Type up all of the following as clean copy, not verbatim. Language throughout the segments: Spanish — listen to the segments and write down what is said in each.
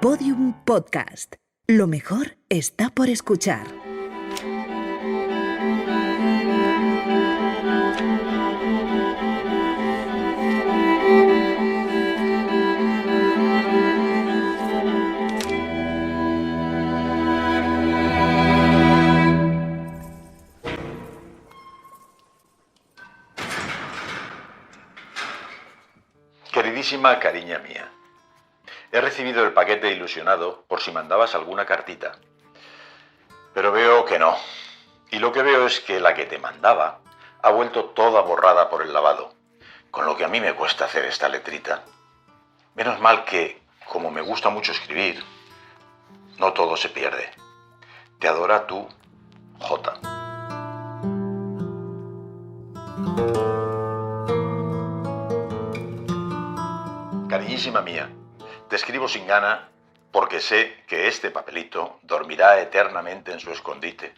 Podium Podcast. Lo mejor está por escuchar. Queridísima cariña mía, he recibido el paquete ilusionado por si mandabas alguna cartita, pero veo que no, y lo que veo es que la que te mandaba ha vuelto toda borrada por el lavado, con lo que a mí me cuesta hacer esta letrita. Menos mal que, como me gusta mucho escribir, no todo se pierde. Te adora tu J. Cariñísima mía, te escribo sin gana porque sé que este papelito dormirá eternamente en su escondite.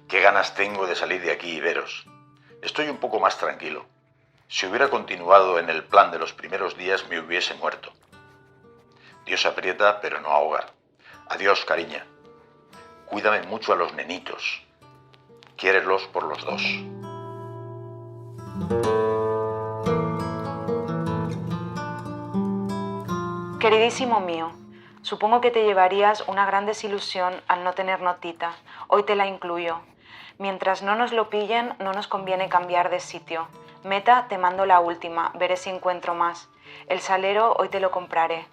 Qué ganas tengo de salir de aquí y veros. Estoy un poco más tranquilo. Si hubiera continuado en el plan de los primeros días me hubiese muerto. Dios aprieta pero no ahoga. Adiós, cariña. Cuídame mucho a los nenitos. Quiérelos por los dos. Queridísimo mío, supongo que te llevarías una gran desilusión al no tener notita. Hoy te la incluyo. Mientras no nos lo pillen, no nos conviene cambiar de sitio. Meta, te mando la última, veré si encuentro más. El salero hoy te lo compraré.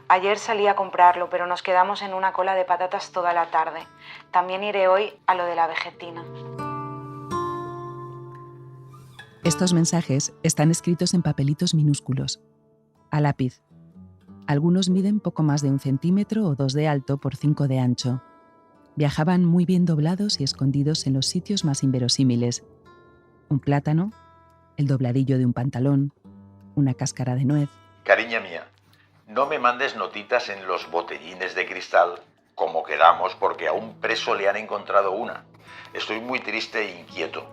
Ayer salí a comprarlo, pero nos quedamos en una cola de patatas toda la tarde. También iré hoy a lo de la vegetina. Estos mensajes están escritos en papelitos minúsculos, a lápiz. Algunos miden poco más de 1 centímetro o 2 de alto por 5 de ancho. Viajaban muy bien doblados y escondidos en los sitios más inverosímiles. Un plátano, el dobladillo de un pantalón, una cáscara de nuez. Cariña mía, no me mandes notitas en los botellines de cristal como quedamos porque a un preso le han encontrado una. Estoy muy triste e inquieto.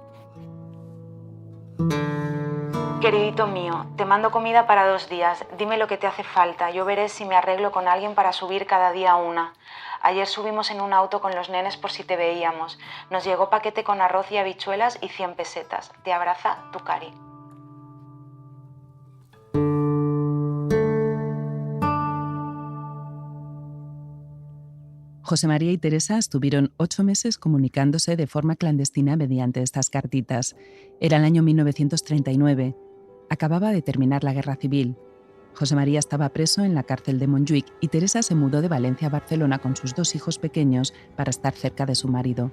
Queridito mío, te mando comida para 2 días. Dime lo que te hace falta. Yo veré si me arreglo con alguien para subir cada día una. Ayer subimos en un auto con los nenes por si te veíamos. Nos llegó paquete con arroz y habichuelas y 100 pesetas. Te abraza tu Cari. José María y Teresa estuvieron 8 meses comunicándose de forma clandestina mediante estas cartitas. Era el año 1939. Acababa de terminar la Guerra Civil. José María estaba preso en la cárcel de Montjuïc y Teresa se mudó de Valencia a Barcelona con sus 2 hijos pequeños para estar cerca de su marido.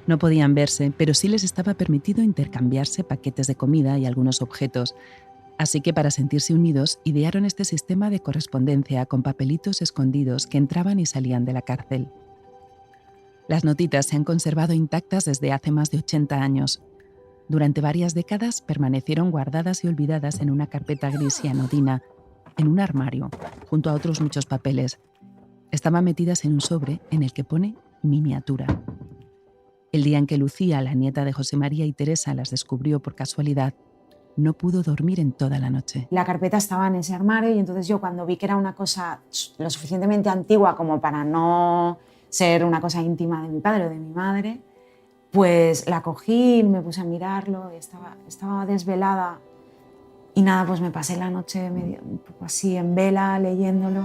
No podían verse, pero sí les estaba permitido intercambiarse paquetes de comida y algunos objetos. Así que para sentirse unidos, idearon este sistema de correspondencia con papelitos escondidos que entraban y salían de la cárcel. Las notitas se han conservado intactas desde hace más de 80 años. Durante varias décadas permanecieron guardadas y olvidadas en una carpeta gris y anodina, en un armario, junto a otros muchos papeles. Estaban metidas en un sobre en el que pone miniatura. El día en que Lucía, la nieta de José María y Teresa, las descubrió por casualidad, no pudo dormir en toda la noche. La carpeta estaba en ese armario y entonces yo cuando vi que era una cosa lo suficientemente antigua como para no ser una cosa íntima de mi padre o de mi madre, pues la cogí y me puse a mirarlo y estaba desvelada y nada, pues me pasé la noche medio, un poco así en vela leyéndolo.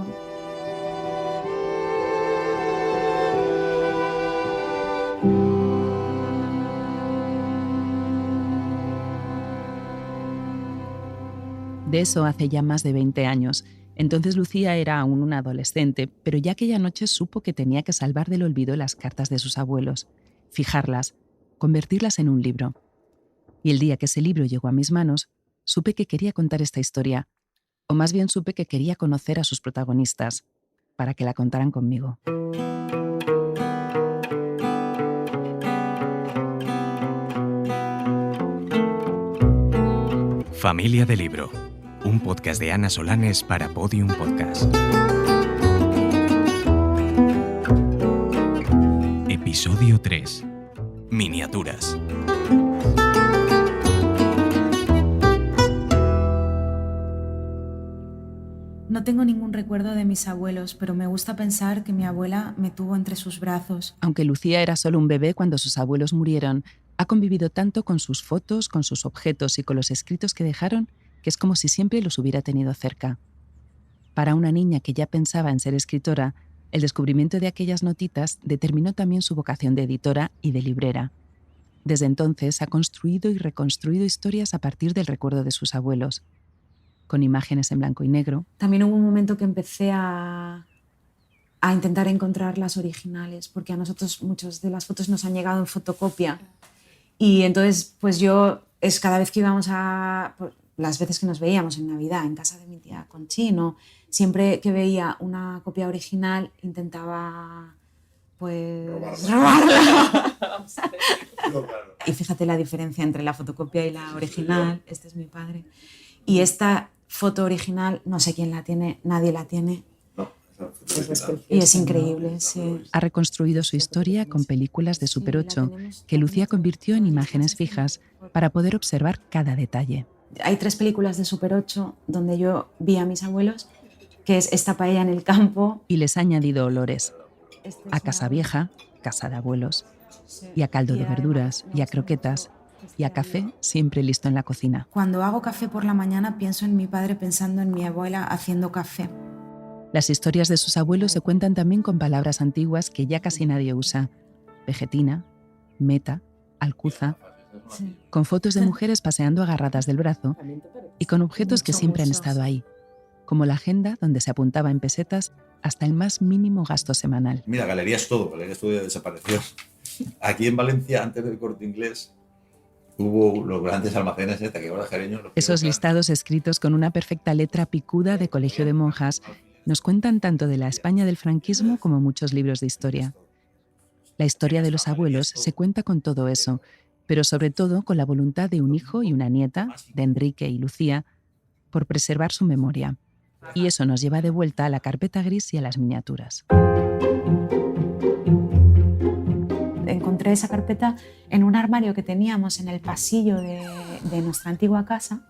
De eso hace ya más de 20 años. Entonces Lucía era aún una adolescente, pero ya aquella noche supo que tenía que salvar del olvido las cartas de sus abuelos, fijarlas, convertirlas en un libro. Y el día que ese libro llegó a mis manos, supe que quería contar esta historia, o más bien supe que quería conocer a sus protagonistas, para que la contaran conmigo. Familia de Libro, un podcast de Ana Solanes para Podium Podcast. Episodio 3. Miniaturas. No tengo ningún recuerdo de mis abuelos, pero me gusta pensar que mi abuela me tuvo entre sus brazos. Aunque Lucía era solo un bebé cuando sus abuelos murieron, ha convivido tanto con sus fotos, con sus objetos y con los escritos que dejaron, que es como si siempre los hubiera tenido cerca. Para una niña que ya pensaba en ser escritora, el descubrimiento de aquellas notitas determinó también su vocación de editora y de librera. Desde entonces ha construido y reconstruido historias a partir del recuerdo de sus abuelos, con imágenes en blanco y negro. También hubo un momento que empecé a intentar encontrar las originales, porque a nosotros muchas de las fotos nos han llegado en fotocopia. Y entonces, pues cada vez que íbamos las veces que nos veíamos en Navidad en casa de mi tía Conchino, siempre que veía una copia original intentaba pues robarla. Y fíjate la diferencia entre la fotocopia y la original. Este es mi padre. Y esta foto original, no sé quién la tiene, nadie la tiene. Y es increíble, sí. Ha reconstruido su historia con películas de Super 8 que Lucía convirtió en imágenes fijas para poder observar cada detalle. Hay 3 películas de Super 8 donde yo vi a mis abuelos, que es esta paella en el campo. Y les ha añadido olores. A casa vieja, casa de abuelos, y a caldo de verduras, y a croquetas, y a café siempre listo en la cocina. Cuando hago café por la mañana pienso en mi padre pensando en mi abuela haciendo café. Las historias de sus abuelos se cuentan también con palabras antiguas que ya casi nadie usa. Vegetina, meta, alcuza, con fotos de mujeres paseando agarradas del brazo y con objetos que siempre han estado ahí, como la agenda donde se apuntaba en pesetas hasta el más mínimo gasto semanal. Mira, Galerías Todo ya desapareció. Aquí en Valencia, antes del Corte Inglés, hubo los grandes almacenes, ¿te acuerdas, Jareño? Esos listados escritos con una perfecta letra picuda de colegio de monjas nos cuentan tanto de la España del franquismo como muchos libros de historia. La historia de los abuelos se cuenta con todo eso, pero sobre todo con la voluntad de un hijo y una nieta, de Enrique y Lucía, por preservar su memoria. Y eso nos lleva de vuelta a la carpeta gris y a las miniaturas. Encontré esa carpeta en un armario que teníamos en el pasillo de nuestra antigua casa,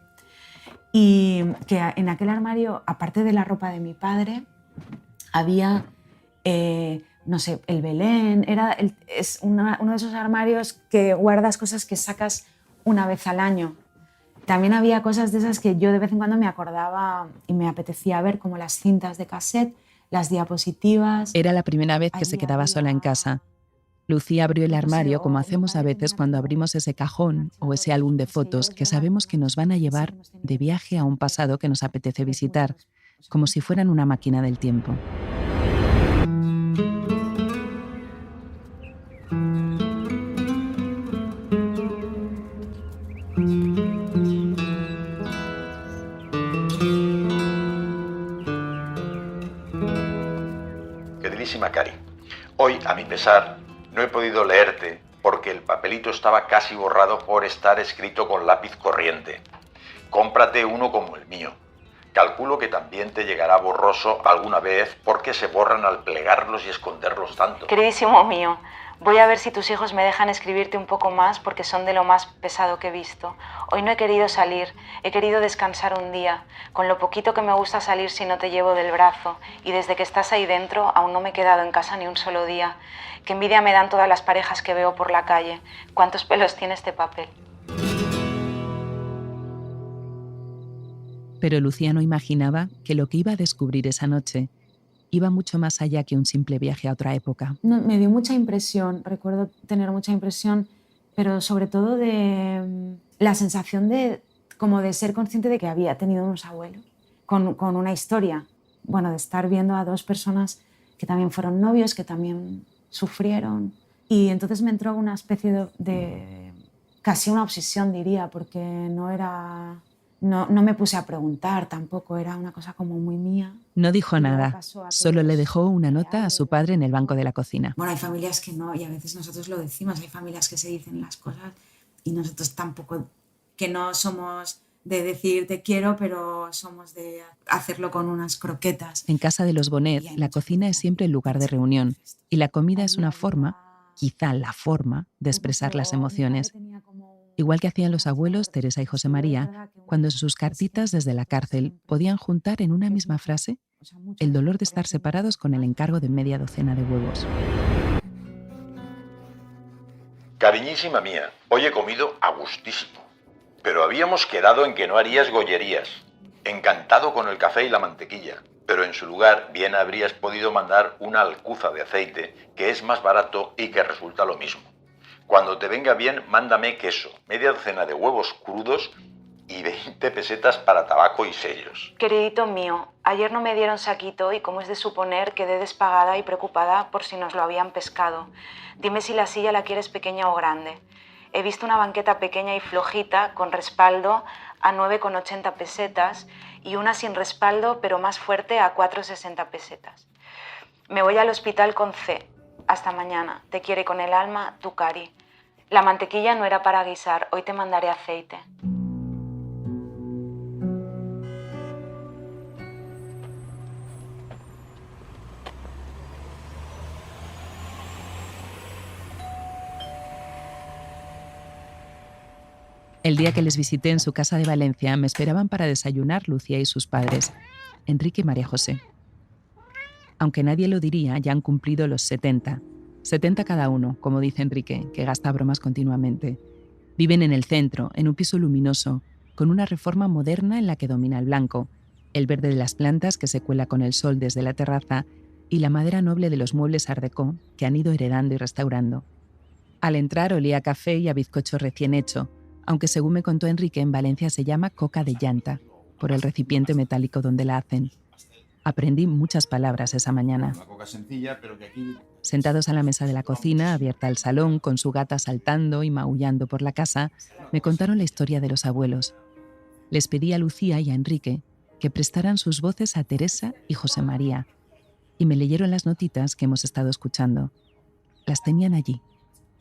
y que en aquel armario, aparte de la ropa de mi padre, había, no sé, el Belén. Es uno de esos armarios que guardas cosas que sacas una vez al año. También había cosas de esas que yo de vez en cuando me acordaba y me apetecía ver, como las cintas de cassette, las diapositivas. Era la primera vez que se quedaba sola en casa. Lucía abrió el armario como hacemos a veces cuando abrimos ese cajón o ese álbum de fotos que sabemos que nos van a llevar de viaje a un pasado que nos apetece visitar, como si fueran una máquina del tiempo. Queridísima Cari, hoy, a mi pesar, no he podido leerte porque el papelito estaba casi borrado por estar escrito con lápiz corriente. Cómprate uno como el mío. Calculo que también te llegará borroso alguna vez porque se borran al plegarlos y esconderlos tanto. Queridísimo mío, voy a ver si tus hijos me dejan escribirte un poco más porque son de lo más pesado que he visto. Hoy no he querido salir, he querido descansar un día, con lo poquito que me gusta salir si no te llevo del brazo, y desde que estás ahí dentro aún no me he quedado en casa ni un solo día. Qué envidia me dan todas las parejas que veo por la calle. ¿Cuántos pelos tiene este papel? Pero Lucía no imaginaba que lo que iba a descubrir esa noche iba mucho más allá que un simple viaje a otra época. No, me dio mucha impresión, recuerdo tener mucha impresión, pero sobre todo de la sensación de ser consciente de que había tenido unos abuelos con una historia. Bueno, de estar viendo a 2 personas que también fueron novios, que también sufrieron. Y entonces me entró una especie de casi una obsesión, diría, porque no me puse a preguntar tampoco, era una cosa como muy mía. No dijo nada, solo le dejó una nota a su padre en el banco de la cocina. Bueno, hay familias que no, y a veces nosotros lo decimos, hay familias que se dicen las cosas y nosotros tampoco, que no somos de decir te quiero, pero somos de hacerlo con unas croquetas. En casa de los Bonet, la cocina es siempre el lugar de reunión y la comida es una forma, quizá la forma, de expresar las emociones. Igual que hacían los abuelos Teresa y José María, cuando en sus cartitas desde la cárcel podían juntar en una misma frase el dolor de estar separados con el encargo de media docena de huevos. Cariñísima mía, hoy he comido a gustísimo, pero habíamos quedado en que no harías gollerías. Encantado con el café y la mantequilla, pero en su lugar bien habrías podido mandar una alcuza de aceite, que es más barato y que resulta lo mismo. Cuando te venga bien, mándame queso, media docena de huevos crudos y 20 pesetas para tabaco y sellos. Queridito mío, ayer no me dieron saquito y, como es de suponer, quedé despagada y preocupada por si nos lo habían pescado. Dime si la silla la quieres pequeña o grande. He visto una banqueta pequeña y flojita, con respaldo, a 9,80 pesetas y una sin respaldo, pero más fuerte, a 4,60 pesetas. Me voy al hospital con C. Hasta mañana. Te quiere con el alma, tu Cari. La mantequilla no era para guisar, hoy te mandaré aceite. El día que les visité en su casa de Valencia me esperaban para desayunar Lucía y sus padres, Enrique y María José. Aunque nadie lo diría, ya han cumplido los 70. 70 cada uno, como dice Enrique, que gasta bromas continuamente. Viven en el centro, en un piso luminoso, con una reforma moderna en la que domina el blanco, el verde de las plantas que se cuela con el sol desde la terraza y la madera noble de los muebles Art Déco que han ido heredando y restaurando. Al entrar olía a café y a bizcocho recién hecho, aunque según me contó Enrique, en Valencia se llama coca de llanta, por el recipiente metálico donde la hacen. Aprendí muchas palabras esa mañana. Una coca sencilla, pero que aquí... Sentados a la mesa de la cocina, abierta al salón, con su gata saltando y maullando por la casa, me contaron la historia de los abuelos. Les pedí a Lucía y a Enrique que prestaran sus voces a Teresa y José María, y me leyeron las notitas que hemos estado escuchando. Las tenían allí,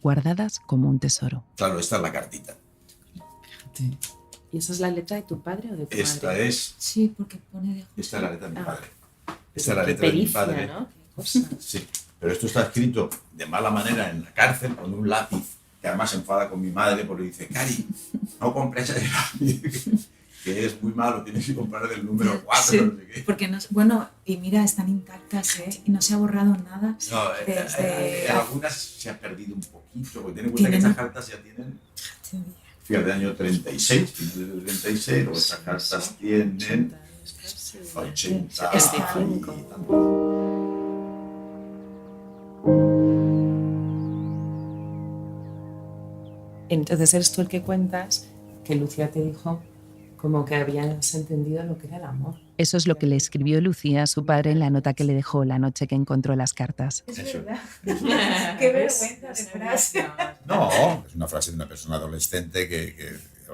guardadas como un tesoro. Claro, esta es la cartita. ¿Y esa es la letra de tu padre o de tu Esta madre? es... Sí, porque pone de... Esta es la letra de mi Ah. padre. Esta es la Qué letra de mi pericia, padre. ¿no? Qué cosa. Sí, pero esto está escrito de mala manera en la cárcel con un lápiz, que además se enfada con mi madre porque dice, Cari, no compres ese lápiz, que es muy malo, tienes que comprar del número 4, Sí, no sé qué. Porque no, bueno, y mira, están intactas, ¿eh? Y no se ha borrado nada. No, Desde- algunas se han perdido un poquito, porque ten en cuenta que Tienen- estas cartas ya tienen, fíjate, año 36, finales del 36, luego estas cartas tienen 80 y 75. tanto. Entonces eres tú el que cuentas que Lucía te dijo como que habías entendido lo que era el amor. Eso es lo que le escribió Lucía a su padre en la nota que le dejó la noche que encontró las cartas. Eso. Qué vergüenza de frase. No, es una frase de una persona adolescente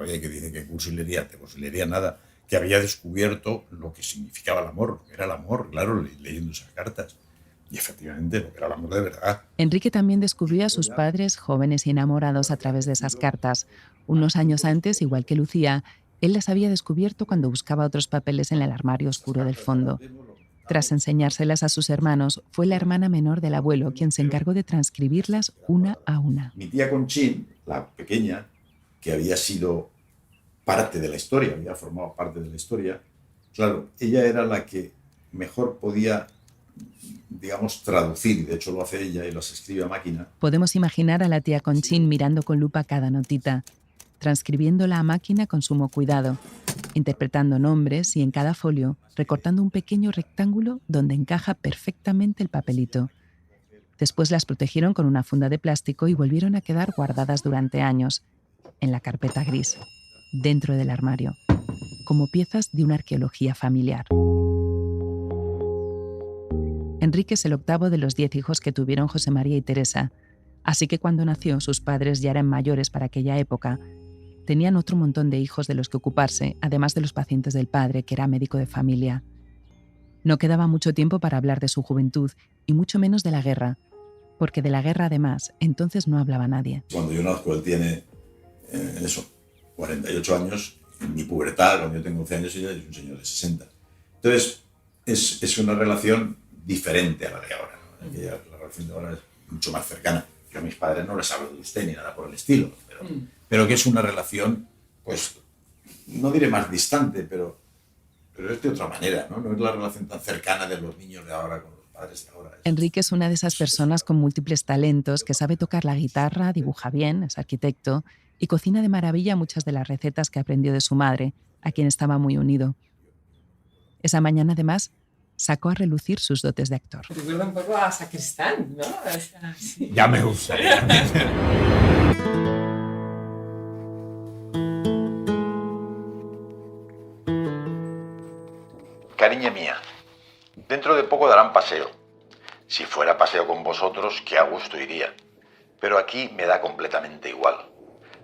oye, que dice que cursilería nada, que había descubierto lo que significaba el amor, lo que era el amor, claro, leyendo esas cartas. Y efectivamente, lo que era el amor de verdad. Enrique también descubrió a sus padres jóvenes y enamorados a través de esas cartas. Unos años antes, igual que Lucía, él las había descubierto cuando buscaba otros papeles en el armario oscuro del fondo. Tras enseñárselas a sus hermanos, fue la hermana menor del abuelo quien se encargó de transcribirlas una a una. Mi tía Conchín, la pequeña, que había sido parte de la historia, había formado parte de la historia, claro, ella era la que mejor podía, digamos, traducir, y de hecho lo hace ella y las escribe a máquina. Podemos imaginar a la tía Conchín mirando con lupa cada notita, transcribiéndola a máquina con sumo cuidado, interpretando nombres y en cada folio recortando un pequeño rectángulo donde encaja perfectamente el papelito. Después las protegieron con una funda de plástico y volvieron a quedar guardadas durante años, en la carpeta gris, dentro del armario, como piezas de una arqueología familiar. Enrique es el octavo de los 10 hijos que tuvieron José María y Teresa, así que cuando nació sus padres ya eran mayores para aquella época. Tenían otro montón de hijos de los que ocuparse, además de los pacientes del padre, que era médico de familia. No quedaba mucho tiempo para hablar de su juventud, y mucho menos de la guerra, porque de la guerra, además, entonces no hablaba nadie. Cuando yo nazco, él tiene, 48 años, en mi pubertad, cuando yo tengo 11 años, ella es un señor de 60. Entonces, es una relación diferente a la de ahora, ¿no? La relación de ahora es mucho más cercana. Yo a mis padres no les hablo de usted ni nada por el estilo, pero que es una relación, pues, no diré más distante, pero es de otra manera, ¿no? No es la relación tan cercana de los niños de ahora con los padres de ahora. Enrique es una de esas personas con múltiples talentos que sabe tocar la guitarra, dibuja bien, es arquitecto y cocina de maravilla muchas de las recetas que aprendió de su madre, a quien estaba muy unido. Esa mañana, además, sacó a relucir sus dotes de actor. Recuerda un poco a Sacristán, ¿no? O sea, sí. Ya me gustaría. Cariña mía, dentro de poco darán paseo. Si fuera paseo con vosotros, qué a gusto iría. Pero aquí me da completamente igual.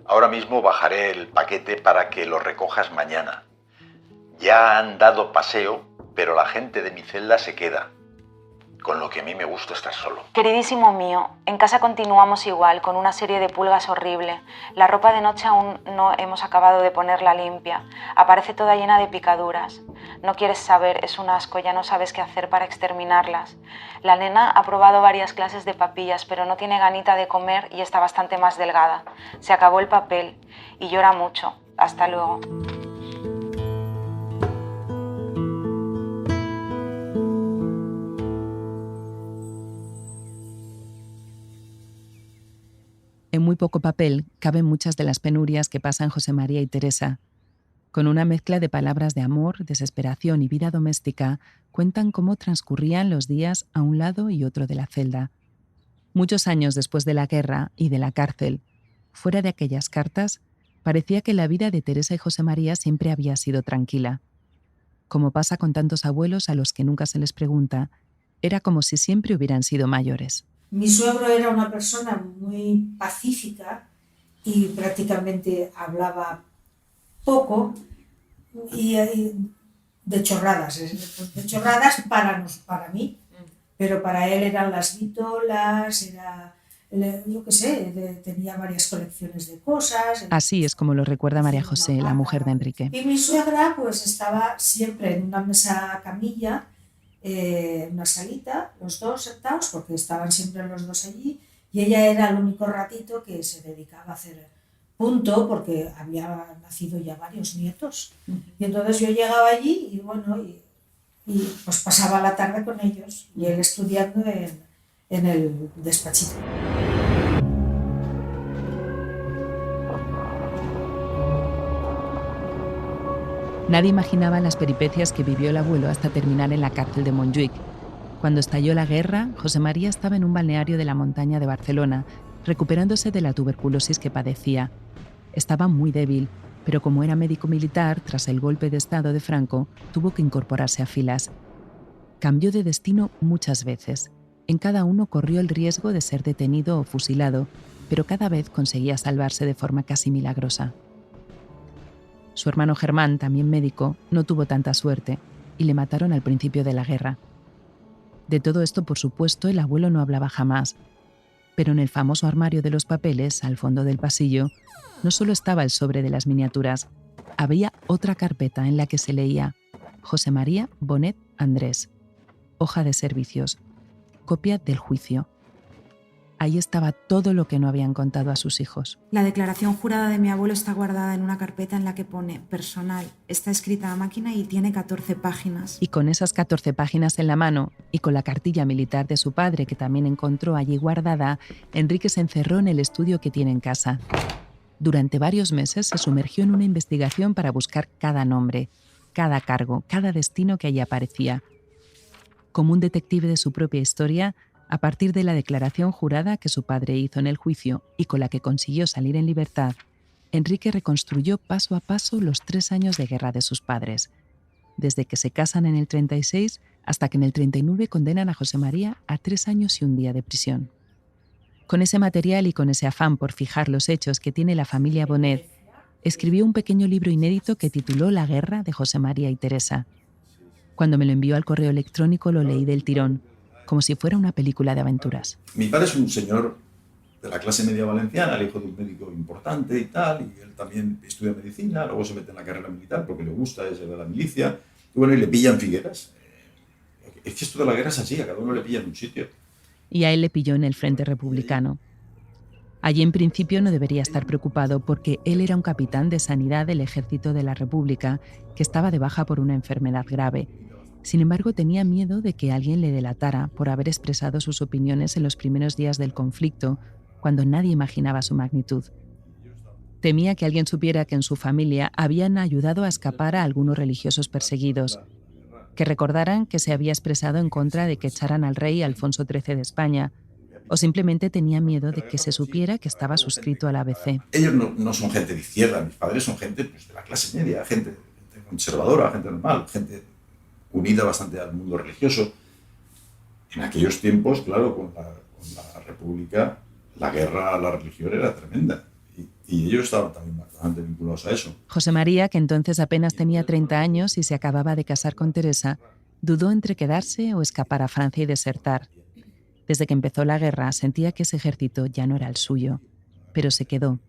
Ahora mismo bajaré el paquete para que lo recojas mañana. Ya han dado paseo, pero la gente de mi celda se queda. Con lo que a mí me gusta estar solo. Queridísimo mío, en casa continuamos igual, con una serie de pulgas horrible. La ropa de noche aún no hemos acabado de ponerla limpia. Aparece toda llena de picaduras. No quieres saber, es un asco, ya no sabes qué hacer para exterminarlas. La nena ha probado varias clases de papillas, pero no tiene ganita de comer y está bastante más delgada. Se acabó el papel y llora mucho. Hasta luego. En muy poco papel caben muchas de las penurias que pasan José María y Teresa. Con una mezcla de palabras de amor, desesperación y vida doméstica, cuentan cómo transcurrían los días a un lado y otro de la celda. Muchos años después de la guerra y de la cárcel, fuera de aquellas cartas, parecía que la vida de Teresa y José María siempre había sido tranquila. Como pasa con tantos abuelos a los que nunca se les pregunta, era como si siempre hubieran sido mayores. Mi suegro era una persona muy pacífica y prácticamente hablaba poco y de chorradas para mí, pero para él eran las vitolas, yo qué sé, tenía varias colecciones de cosas. Así es como lo recuerda María José, la mujer de Enrique. Y mi suegra pues estaba siempre en una mesa camilla, una salita, los dos sentados, porque estaban siempre los dos allí, y ella era el único ratito que se dedicaba a hacer punto, porque había nacido ya varios nietos. Y entonces yo llegaba allí y bueno, y pues pasaba la tarde con ellos, y él estudiando en el despachito. Nadie imaginaba las peripecias que vivió el abuelo hasta terminar en la cárcel de Montjuïc. Cuando estalló la guerra, José María estaba en un balneario de la montaña de Barcelona, recuperándose de la tuberculosis que padecía. Estaba muy débil, pero como era médico militar, tras el golpe de Estado de Franco, tuvo que incorporarse a filas. Cambió de destino muchas veces. En cada uno corrió el riesgo de ser detenido o fusilado, pero cada vez conseguía salvarse de forma casi milagrosa. Su hermano Germán, también médico, no tuvo tanta suerte y le mataron al principio de la guerra. De todo esto, por supuesto, el abuelo no hablaba jamás, pero en el famoso armario de los papeles, al fondo del pasillo, no solo estaba el sobre de las miniaturas, había otra carpeta en la que se leía José María Bonet Andrés, hoja de servicios, copia del juicio. Ahí estaba todo lo que no habían contado a sus hijos. La declaración jurada de mi abuelo está guardada en una carpeta en la que pone personal. Está escrita a máquina y tiene 14 páginas. Y con esas 14 páginas en la mano y con la cartilla militar de su padre que también encontró allí guardada, Enrique se encerró en el estudio que tiene en casa. Durante varios meses se sumergió en una investigación para buscar cada nombre, cada cargo, cada destino que allí aparecía. Como un detective de su propia historia, a partir de la declaración jurada que su padre hizo en el juicio y con la que consiguió salir en libertad, Enrique reconstruyó paso a paso los 3 años de guerra de sus padres, desde que se casan en el 36 hasta que en el 39 condenan a José María a 3 años y 1 día de prisión. Con ese material y con ese afán por fijar los hechos que tiene la familia Bonet, escribió un pequeño libro inédito que tituló La guerra de José María y Teresa. Cuando me lo envió al correo electrónico lo leí del tirón, como si fuera una película de aventuras. Mi padre es un señor de la clase media valenciana, el hijo de un médico importante y tal, y él también estudia medicina, luego se mete en la carrera militar porque le gusta, es de la milicia, y bueno, y le pillan Figueras. Es que esto de la guerra es así, a cada uno le pillan en un sitio. Y a él le pilló en el frente republicano. Allí en principio no debería estar preocupado porque él era un capitán de sanidad del Ejército de la República que estaba de baja por una enfermedad grave. Sin embargo, tenía miedo de que alguien le delatara por haber expresado sus opiniones en los primeros días del conflicto, cuando nadie imaginaba su magnitud. Temía que alguien supiera que en su familia habían ayudado a escapar a algunos religiosos perseguidos, que recordaran que se había expresado en contra de que echaran al rey Alfonso XIII de España, o simplemente tenía miedo de que se supiera que estaba suscrito al ABC. Ellos no son gente de izquierda, mis padres son gente pues, de la clase media, gente conservadora, gente normal, gente unida bastante al mundo religioso. En aquellos tiempos, claro, con la República, la guerra a la religión era tremenda. Y ellos estaban también bastante vinculados a eso. José María, que entonces apenas tenía 30 años y se acababa de casar con Teresa, dudó entre quedarse o escapar a Francia y desertar. Desde que empezó la guerra sentía que ese ejército ya no era el suyo, pero se quedó,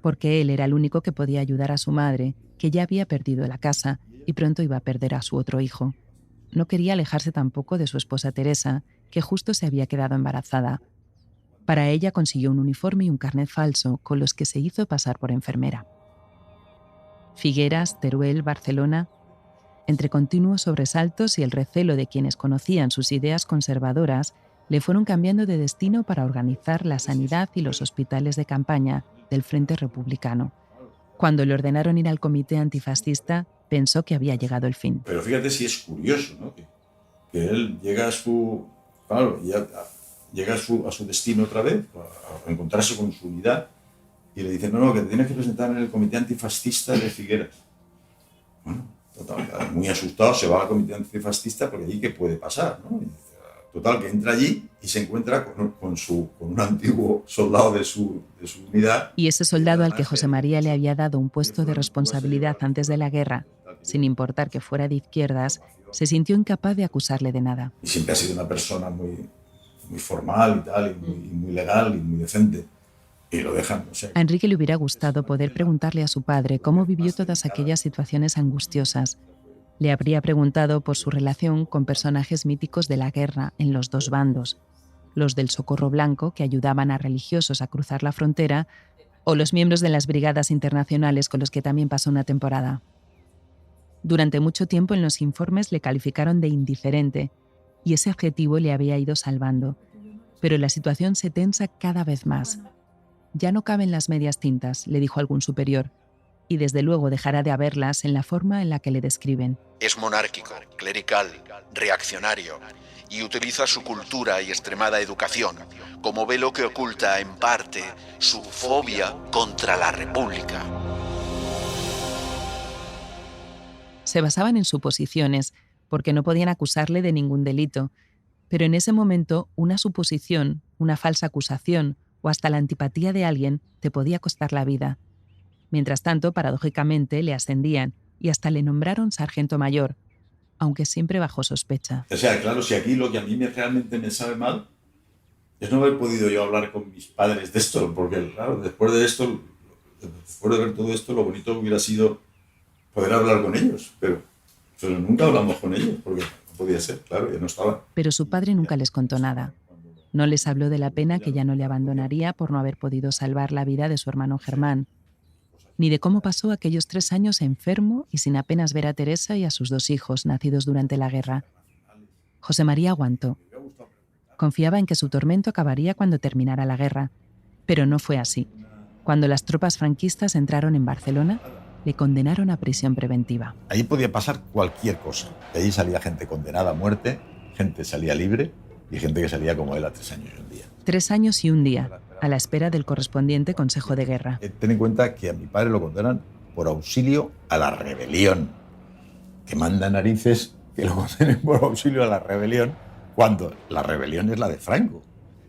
porque él era el único que podía ayudar a su madre, que ya había perdido la casa y pronto iba a perder a su otro hijo. No quería alejarse tampoco de su esposa Teresa, que justo se había quedado embarazada. Para ella consiguió un uniforme y un carnet falso con los que se hizo pasar por enfermera. Figueras, Teruel, Barcelona. Entre continuos sobresaltos y el recelo de quienes conocían sus ideas conservadoras, le fueron cambiando de destino para organizar la sanidad y los hospitales de campaña del Frente Republicano. Cuando le ordenaron ir al comité antifascista, pensó que había llegado el fin. Pero fíjate si es curioso, ¿no? Que él llega a su destino otra vez, a encontrarse con su unidad, y le dicen, no, que te tienes que presentar en el comité antifascista de Figueras. Bueno, total, muy asustado, se va al comité antifascista porque allí qué puede pasar, ¿no? Total, que entra allí y se encuentra con un antiguo soldado de su unidad. Y ese soldado al que José María le había dado un puesto de responsabilidad antes de la guerra, sin importar que fuera de izquierdas, se sintió incapaz de acusarle de nada. Y siempre ha sido una persona muy formal y tal, y muy legal y muy decente. Y lo dejan, no sé. A Enrique le hubiera gustado poder preguntarle a su padre cómo vivió todas aquellas situaciones angustiosas. Le habría preguntado por su relación con personajes míticos de la guerra en los dos bandos, los del Socorro Blanco, que ayudaban a religiosos a cruzar la frontera, o los miembros de las brigadas internacionales con los que también pasó una temporada. Durante mucho tiempo en los informes le calificaron de indiferente, y ese adjetivo le había ido salvando. Pero la situación se tensa cada vez más. Ya no caben las medias tintas, le dijo algún superior, y desde luego dejará de haberlas en la forma en la que le describen. Es monárquico, clerical, reaccionario y utiliza su cultura y extremada educación como velo que oculta en parte su fobia contra la República. Se basaban en suposiciones, porque no podían acusarle de ningún delito, pero en ese momento una suposición, una falsa acusación o hasta la antipatía de alguien te podía costar la vida. Mientras tanto, paradójicamente, le ascendían y hasta le nombraron sargento mayor, aunque siempre bajo sospecha. O sea, claro, si aquí lo que a mí realmente me sabe mal es no haber podido yo hablar con mis padres de esto, porque claro, después de ver todo esto, lo bonito hubiera sido poder hablar con ellos, pero nunca hablamos con ellos, porque no podía ser, claro, ya no estaban. Pero su padre nunca les contó nada. No les habló de la pena que ya no le abandonaría por no haber podido salvar la vida de su hermano Germán, ni de cómo pasó aquellos 3 años enfermo y sin apenas ver a Teresa y a sus 2 hijos nacidos durante la guerra. José María aguantó. Confiaba en que su tormento acabaría cuando terminara la guerra, pero no fue así. Cuando las tropas franquistas entraron en Barcelona, le condenaron a prisión preventiva. Ahí podía pasar cualquier cosa. De ahí salía gente condenada a muerte, gente salía libre y gente que salía como él a 3 años y un día. 3 años y un día, a la espera del correspondiente Consejo de Guerra. Ten en cuenta que a mi padre lo condenan por auxilio a la rebelión. Que manda narices que lo condenen por auxilio a la rebelión cuando la rebelión es la de Franco.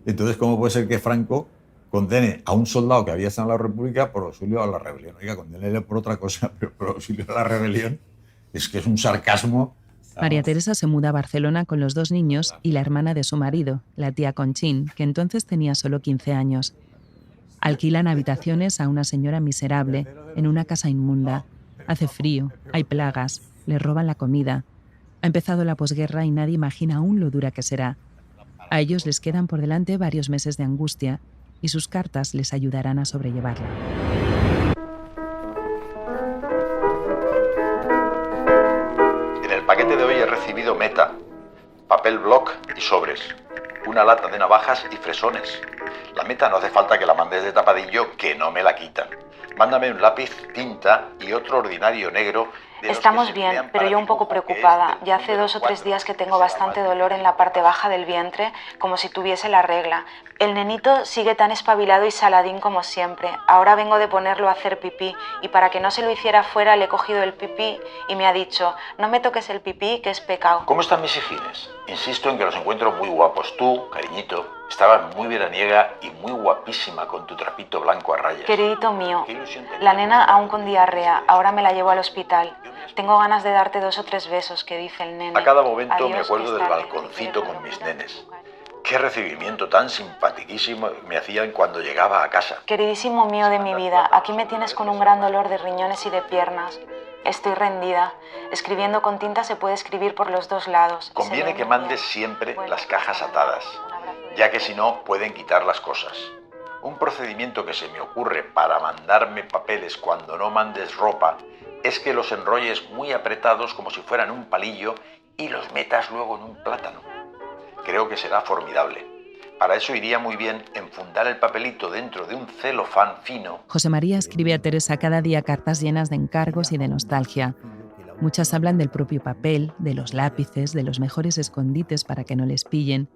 Entonces, ¿cómo puede ser que Franco condene a un soldado que había estado en la República por auxilio a la rebelión? Oiga, condénele por otra cosa, pero por auxilio a la rebelión es que es un sarcasmo. María Teresa se muda a Barcelona con los 2 niños y la hermana de su marido, la tía Conchín, que entonces tenía solo 15 años. Alquilan habitaciones a una señora miserable en una casa inmunda. Hace frío, hay plagas, le roban la comida. Ha empezado la posguerra y nadie imagina aún lo dura que será. A ellos les quedan por delante varios meses de angustia y sus cartas les ayudarán a sobrellevarla. En el paquete de hoy he recibido meta, papel bloc y sobres, una lata de navajas y fresones. La meta no hace falta que la mandes de tapadillo, que no me la quitan. Mándame un lápiz, tinta y otro ordinario negro. Estamos bien, pero yo un poco preocupada. Ya hace 2 o 3 días que tengo bastante dolor en la parte baja del vientre, como si tuviese la regla. El nenito sigue tan espabilado y saladín como siempre. Ahora vengo de ponerlo a hacer pipí y para que no se lo hiciera fuera le he cogido el pipí y me ha dicho: no me toques el pipí, que es pecado. ¿Cómo están mis hijines? Insisto en que los encuentro muy guapos. Tú, cariñito, estabas muy veraniega y muy guapísima con tu trapito blanco a rayas. Queridito mío, la nena aún con diarrea, ahora me la llevo al hospital. Tengo ganas de darte 2 o 3 besos, que dice el nene. A cada momento Adiós, me acuerdo que del está balconcito con mis nenes. Qué recibimiento tan simpaticísimo me hacían cuando llegaba a casa. Queridísimo mío de mi vida, aquí me tienes con un gran dolor de riñones y de piernas. Estoy rendida. Escribiendo con tinta se puede escribir por los 2 lados. Conviene que mandes siempre las cajas atadas, ya que si no pueden quitar las cosas. Un procedimiento que se me ocurre para mandarme papeles cuando no mandes ropa es que los enrolles muy apretados como si fueran un palillo y los metas luego en un plátano. Creo que será formidable. Para eso iría muy bien enfundar el papelito dentro de un celofán fino. José María escribe a Teresa cada día cartas llenas de encargos y de nostalgia. Muchas hablan del propio papel, de los lápices, de los mejores escondites para que no les pillen.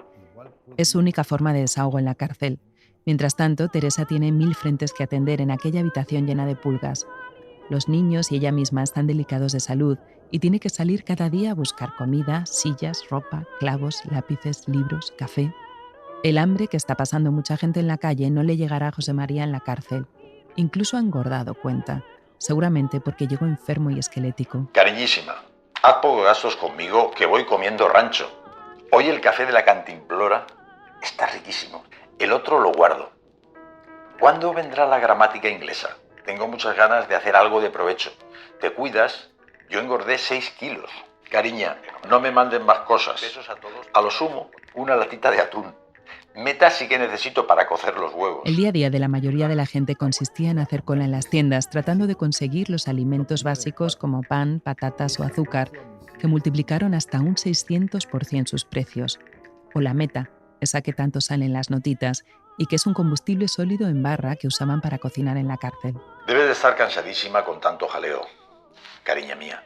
Es su única forma de desahogo en la cárcel. Mientras tanto, Teresa tiene 1000 frentes que atender en aquella habitación llena de pulgas. Los niños y ella misma están delicados de salud y tiene que salir cada día a buscar comida, sillas, ropa, clavos, lápices, libros, café. El hambre que está pasando mucha gente en la calle no le llegará a José María en la cárcel. Incluso ha engordado, cuenta, seguramente porque llegó enfermo y esquelético. Cariñísima, haz pocos gastos conmigo, que voy comiendo rancho. Hoy el café de la Cantimplora está riquísimo. El otro lo guardo. ¿Cuándo vendrá la gramática inglesa? Tengo muchas ganas de hacer algo de provecho. ¿Te cuidas? Yo engordé 6 kilos. Cariña, no me manden más cosas. A lo sumo, una latita de atún. Meta sí que necesito para cocer los huevos. El día a día de la mayoría de la gente consistía en hacer cola en las tiendas, tratando de conseguir los alimentos básicos como pan, patatas o azúcar, que multiplicaron hasta un 600% sus precios. O la meta, esa que tanto sale en las notitas, y que es un combustible sólido en barra que usaban para cocinar en la cárcel. Debes de estar cansadísima con tanto jaleo, cariña mía.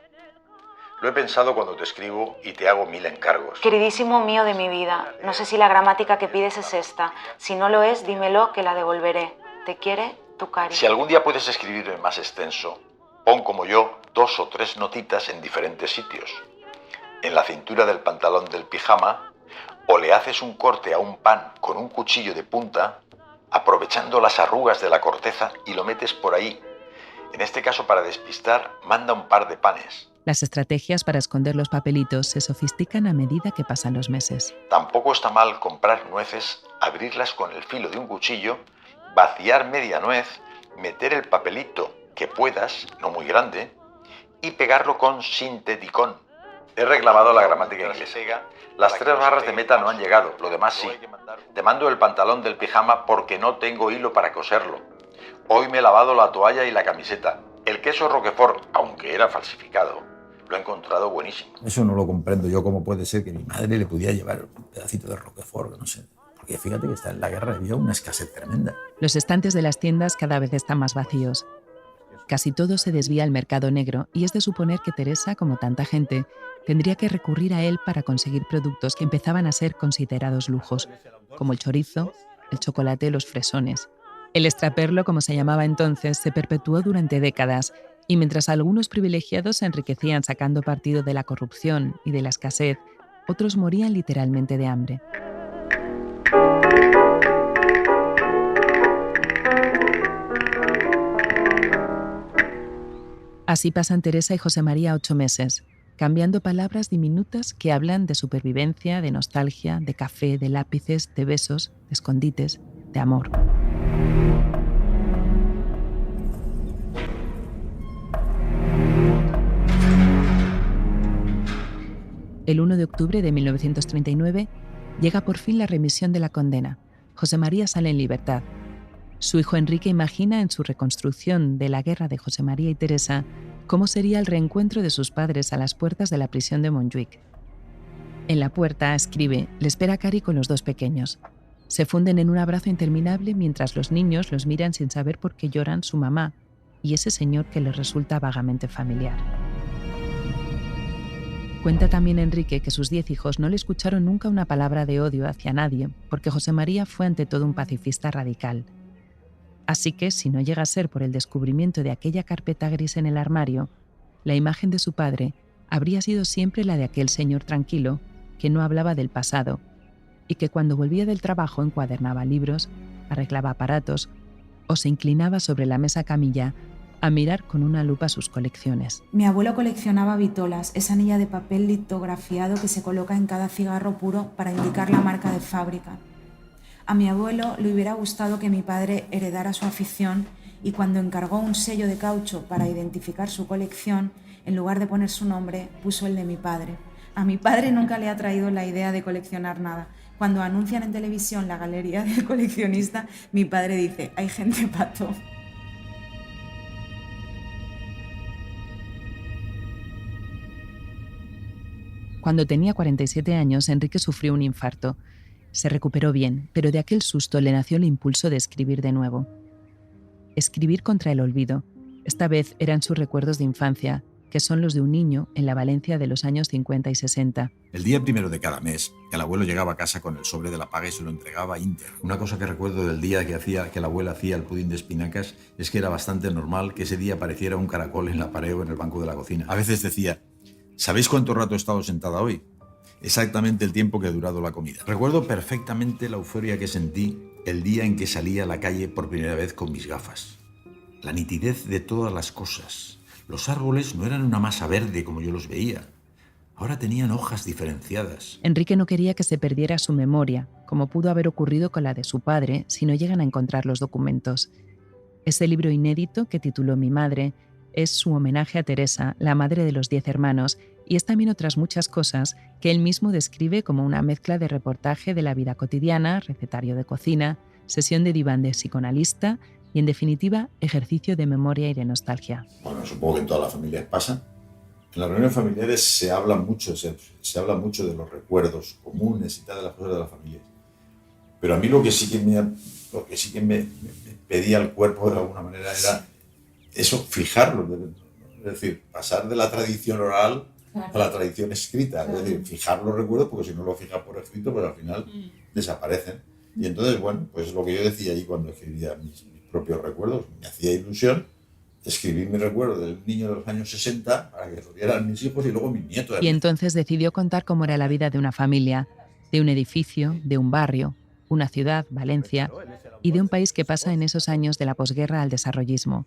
Lo he pensado cuando te escribo y te hago 1000 encargos. Queridísimo mío de mi vida, no sé si la gramática que pides es esta. Si no lo es, dímelo que la devolveré. Te quiere, tu Cari. Si algún día puedes escribirme más extenso, pon como yo 2 o 3 notitas en diferentes sitios. En la cintura del pantalón del pijama, o le haces un corte a un pan con un cuchillo de punta, aprovechando las arrugas de la corteza y lo metes por ahí. En este caso, para despistar, manda un par de panes. Las estrategias para esconder los papelitos se sofistican a medida que pasan los meses. Tampoco está mal comprar nueces, abrirlas con el filo de un cuchillo, vaciar media nuez, meter el papelito que puedas, no muy grande, y pegarlo con sinteticón. He reclamado la gramática inglesa. Las 3 barras de meta no han llegado, lo demás sí. Te mando el pantalón del pijama porque no tengo hilo para coserlo. Hoy me he lavado la toalla y la camiseta. El queso Roquefort, aunque era falsificado, lo he encontrado buenísimo. Eso no lo comprendo yo, cómo puede ser que mi madre le pudiera llevar un pedacito de Roquefort, no sé. Porque fíjate que está en la guerra, había una escasez tremenda. Los estantes de las tiendas cada vez están más vacíos. Casi todo se desvía al mercado negro y es de suponer que Teresa, como tanta gente, tendría que recurrir a él para conseguir productos que empezaban a ser considerados lujos, como el chorizo, el chocolate, los fresones. El extraperlo, como se llamaba entonces, se perpetuó durante décadas y mientras algunos privilegiados se enriquecían sacando partido de la corrupción y de la escasez, otros morían literalmente de hambre. Así pasan Teresa y José María 8 meses, cambiando palabras diminutas que hablan de supervivencia, de nostalgia, de café, de lápices, de besos, de escondites, de amor. El 1 de octubre de 1939 llega por fin la remisión de la condena. José María sale en libertad Su hijo Enrique imagina en su reconstrucción de la guerra de José María y Teresa cómo sería el reencuentro de sus padres a las puertas de la prisión de Montjuïc. En la puerta, escribe, le espera Cari con los dos pequeños. Se funden en un abrazo interminable mientras los niños los miran sin saber por qué lloran su mamá y ese señor que les resulta vagamente familiar. Cuenta también Enrique que sus 10 hijos no le escucharon nunca una palabra de odio hacia nadie porque José María fue ante todo un pacifista radical. Así que, si no llega a ser por el descubrimiento de aquella carpeta gris en el armario, la imagen de su padre habría sido siempre la de aquel señor tranquilo que no hablaba del pasado y que cuando volvía del trabajo encuadernaba libros, arreglaba aparatos o se inclinaba sobre la mesa camilla a mirar con una lupa sus colecciones. Mi abuelo coleccionaba vitolas, esa anilla de papel litografiado que se coloca en cada cigarro puro para indicar la marca de fábrica. A mi abuelo le hubiera gustado que mi padre heredara su afición y cuando encargó un sello de caucho para identificar su colección, en lugar de poner su nombre, puso el de mi padre. A mi padre nunca le ha traído la idea de coleccionar nada. Cuando anuncian en televisión la galería del coleccionista, mi padre dice, hay gente pato. Cuando tenía 47 años, Enrique sufrió un infarto. Se recuperó bien, pero de aquel susto le nació el impulso de escribir de nuevo. Escribir contra el olvido. Esta vez eran sus recuerdos de infancia, que son los de un niño en la Valencia de los años 50 y 60. El día primero de cada mes, el abuelo llegaba a casa con el sobre de la paga y se lo entregaba a Inter. Una cosa que recuerdo del día que la abuela hacía el pudín de espinacas es que era bastante normal que ese día apareciera un caracol en la pared o en el banco de la cocina. A veces decía, ¿sabéis cuánto rato he estado sentada hoy? Exactamente el tiempo que ha durado la comida. Recuerdo perfectamente la euforia que sentí el día en que salí a la calle por primera vez con mis gafas. La nitidez de todas las cosas. Los árboles no eran una masa verde como yo los veía. Ahora tenían hojas diferenciadas. Enrique no quería que se perdiera su memoria, como pudo haber ocurrido con la de su padre si no llegan a encontrar los documentos. Ese libro inédito, que tituló Mi madre, es su homenaje a Teresa, la madre de los 10 hermanos, y es también otras muchas cosas que él mismo describe como una mezcla de reportaje de la vida cotidiana, recetario de cocina, sesión de diván de psicoanalista y, en definitiva, ejercicio de memoria y de nostalgia. Bueno, supongo que en todas las familias pasa. En las reuniones familiares se habla mucho de los recuerdos comunes y tal, de las cosas de la familia. Pero a mí lo que sí que me pedía el cuerpo de alguna manera era eso, fijarlo. Es decir, pasar de la tradición oral a la tradición escrita. Es decir, fijar los recuerdos, porque si no lo fijas por escrito, pues al final desaparecen. Y entonces, bueno, pues lo que yo decía ahí cuando escribía mis propios recuerdos, me hacía ilusión escribir mi recuerdo del niño de los años 60 para que lo vieran mis hijos y luego mis nietos. Y entonces decidió contar cómo era la vida de una familia, de un edificio, de un barrio, una ciudad, Valencia, y de un país que pasa en esos años de la posguerra al desarrollismo.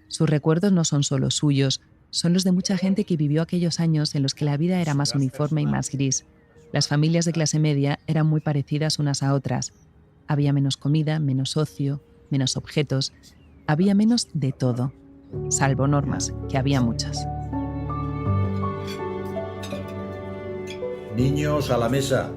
Sus recuerdos no son solo suyos, son los de mucha gente que vivió aquellos años en los que la vida era más uniforme y más gris. Las familias de clase media eran muy parecidas unas a otras. Había menos comida, menos ocio, menos objetos. Había menos de todo, salvo normas, que había muchas. Niños, a la mesa.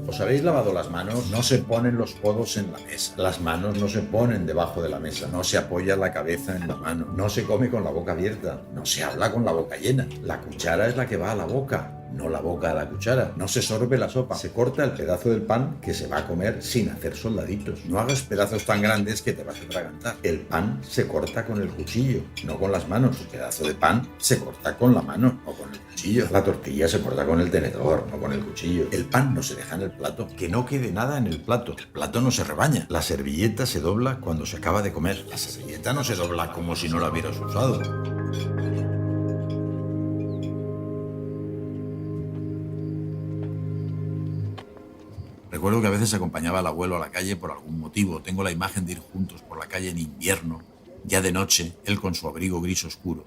¿Os habéis lavado las manos? No se ponen los codos en la mesa. Las manos no se ponen debajo de la mesa. No se apoya la cabeza en la mano. No se come con la boca abierta. No se habla con la boca llena. La cuchara es la que va a la boca, no la boca a la cuchara. No se sorbe la sopa. Se corta el pedazo del pan que se va a comer sin hacer soldaditos. No hagas pedazos tan grandes que te vas a atragantar. El pan se corta con el cuchillo, no con las manos. El pedazo de pan se corta con la mano, no con el cuchillo. La tortilla se corta con el tenedor, no con el cuchillo. El pan no se deja en el plato. Que no quede nada en el plato. El plato no se rebaña. La servilleta se dobla cuando se acaba de comer. La servilleta no se dobla como si no la hubieras usado. Recuerdo que a veces acompañaba al abuelo a la calle por algún motivo. Tengo la imagen de ir juntos por la calle en invierno, ya de noche, él con su abrigo gris oscuro.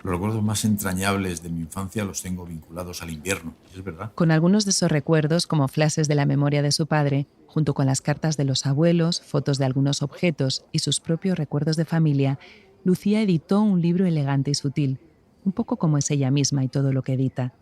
Los recuerdos más entrañables de mi infancia los tengo vinculados al invierno, es verdad. Con algunos de esos recuerdos, como flashes de la memoria de su padre, junto con las cartas de los abuelos, fotos de algunos objetos y sus propios recuerdos de familia, Lucía editó un libro elegante y sutil, un poco como es ella misma y todo lo que edita,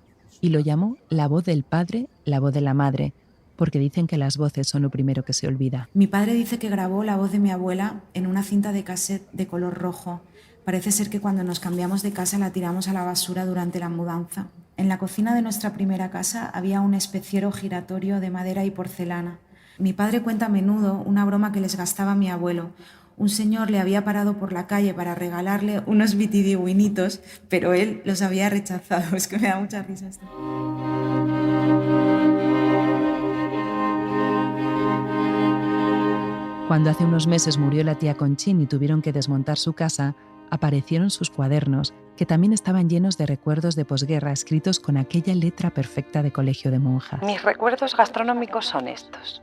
y lo llamó La voz del padre, la voz de la madre, porque dicen que las voces son lo primero que se olvida. Mi padre dice que grabó la voz de mi abuela en una cinta de cassette de color rojo. Parece ser que cuando nos cambiamos de casa la tiramos a la basura durante la mudanza. En la cocina de nuestra primera casa había un especiero giratorio de madera y porcelana. Mi padre cuenta a menudo una broma que les gastaba mi abuelo. Un señor le había parado por la calle para regalarle unos vitidigüinitos, pero él los había rechazado. Es que me da mucha risa esto. Cuando hace unos meses murió la tía Conchín y tuvieron que desmontar su casa, aparecieron sus cuadernos, que también estaban llenos de recuerdos de posguerra escritos con aquella letra perfecta de colegio de monjas. Mis recuerdos gastronómicos son estos: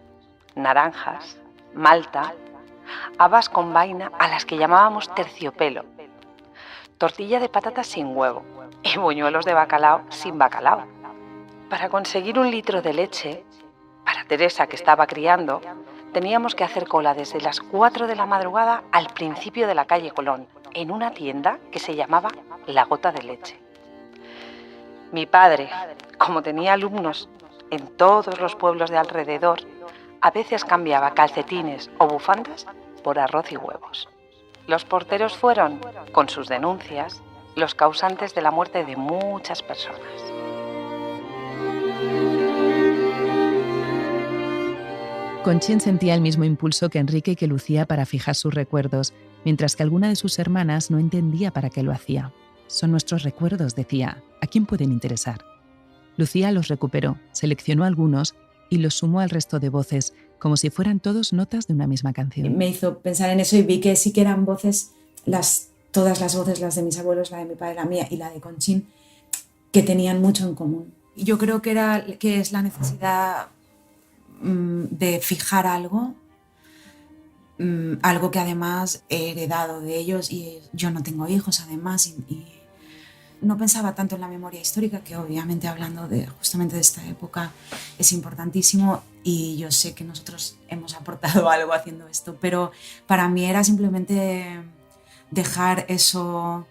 naranjas, malta, habas con vaina a las que llamábamos terciopelo, tortilla de patatas sin huevo y buñuelos de bacalao sin bacalao. Para conseguir 1 litro de leche, para Teresa, que estaba criando, teníamos que hacer cola desde las 4 de la madrugada al principio de la calle Colón, en una tienda que se llamaba La Gota de Leche. Mi padre, como tenía alumnos en todos los pueblos de alrededor, a veces cambiaba calcetines o bufandas por arroz y huevos. Los porteros fueron, con sus denuncias, los causantes de la muerte de muchas personas. Conchín sentía el mismo impulso que Enrique y que Lucía para fijar sus recuerdos, mientras que alguna de sus hermanas no entendía para qué lo hacía. Son nuestros recuerdos, decía. ¿A quién pueden interesar? Lucía los recuperó, seleccionó algunos y los sumó al resto de voces, como si fueran todos notas de una misma canción. Me hizo pensar en eso y vi que sí que eran voces, todas las voces, las de mis abuelos, la de mi padre, la mía y la de Conchín, que tenían mucho en común. Yo creo que es la necesidad de fijar algo que además he heredado de ellos, y yo no tengo hijos además, y no pensaba tanto en la memoria histórica, que obviamente hablando justamente de esta época es importantísimo, y yo sé que nosotros hemos aportado algo haciendo esto, pero para mí era simplemente dejar eso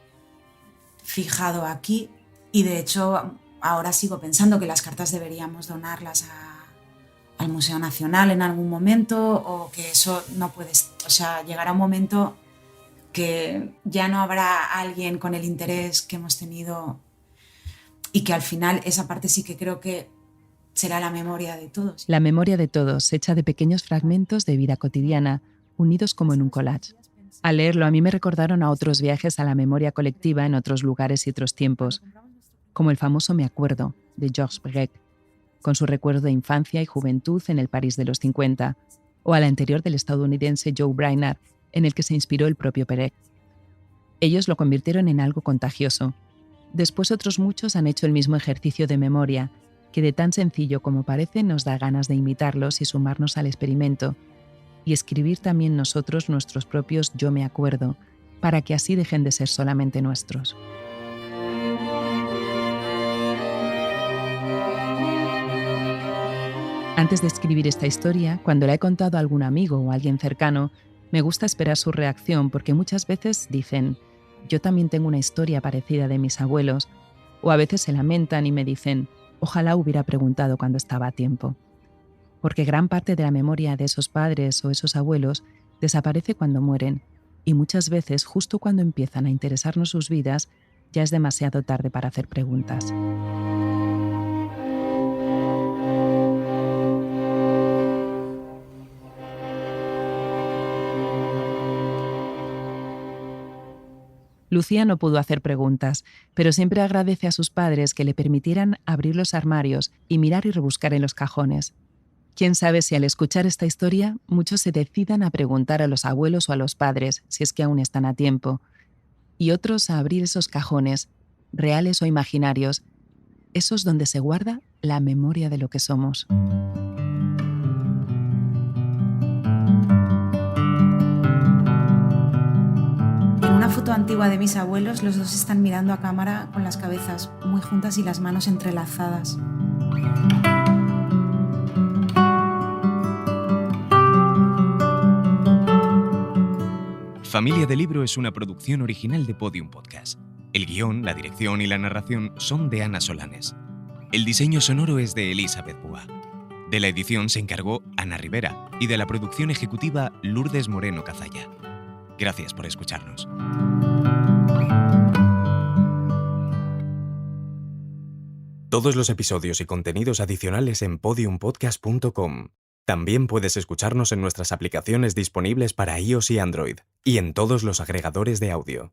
fijado aquí, y de hecho ahora sigo pensando que las cartas deberíamos donarlas al Museo Nacional en algún momento, o que eso no puede, o sea, llegará un momento que ya no habrá alguien con el interés que hemos tenido, y que al final esa parte sí que creo que será la memoria de todos. La memoria de todos, hecha de pequeños fragmentos de vida cotidiana, unidos como en un collage. Al leerlo, a mí me recordaron a otros viajes a la memoria colectiva en otros lugares y otros tiempos, como el famoso Me acuerdo, de Georges Perec, con su recuerdo de infancia y juventud en el París de los 50, o al anterior del estadounidense Joe Brainard, en el que se inspiró el propio Perec. Ellos lo convirtieron en algo contagioso. Después otros muchos han hecho el mismo ejercicio de memoria, que de tan sencillo como parece nos da ganas de imitarlos y sumarnos al experimento, y escribir también nosotros nuestros propios Yo me acuerdo, para que así dejen de ser solamente nuestros. Antes de escribir esta historia, cuando la he contado a algún amigo o a alguien cercano, me gusta esperar su reacción, porque muchas veces dicen: yo también tengo una historia parecida de mis abuelos, o a veces se lamentan y me dicen: ojalá hubiera preguntado cuando estaba a tiempo. Porque gran parte de la memoria de esos padres o esos abuelos desaparece cuando mueren, y muchas veces, justo cuando empiezan a interesarnos sus vidas, ya es demasiado tarde para hacer preguntas. Lucía no pudo hacer preguntas, pero siempre agradece a sus padres que le permitieran abrir los armarios y mirar y rebuscar en los cajones. Quién sabe si al escuchar esta historia muchos se decidan a preguntar a los abuelos o a los padres, si es que aún están a tiempo, y otros a abrir esos cajones, reales o imaginarios, esos donde se guarda la memoria de lo que somos. En una foto antigua de mis abuelos, los dos están mirando a cámara con las cabezas muy juntas y las manos entrelazadas. Familia de Libro es una producción original de Podium Podcast. El guión, la dirección y la narración son de Ana Solanes. El diseño sonoro es de Elizabeth Bua. De la edición se encargó Ana Rivera y de la producción ejecutiva Lourdes Moreno Cazalla. Gracias por escucharnos. Todos los episodios y contenidos adicionales en podiumpodcast.com. También puedes escucharnos en nuestras aplicaciones disponibles para iOS y Android, y en todos los agregadores de audio.